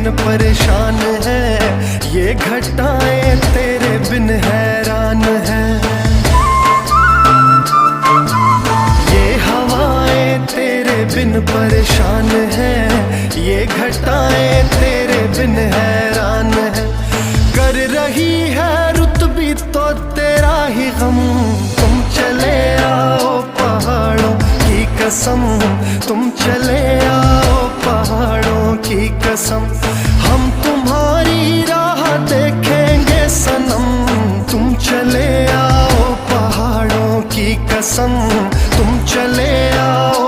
बिन परेशान है, ये घटाएं तेरे बिन हैरान है। ये हवाएं तेरे बिन परेशान है, ये घटाएं तेरे बिन हैरान है। कर रही है रुत भी तो तेरा ही गम, तुम चले आओ पहाड़ों की कसम, तुम चले आओ पहाड़ों की कसम। हम तुम्हारी राह देखेंगे सनम, तुम चले आओ पहाड़ों की कसम, तुम चले आओ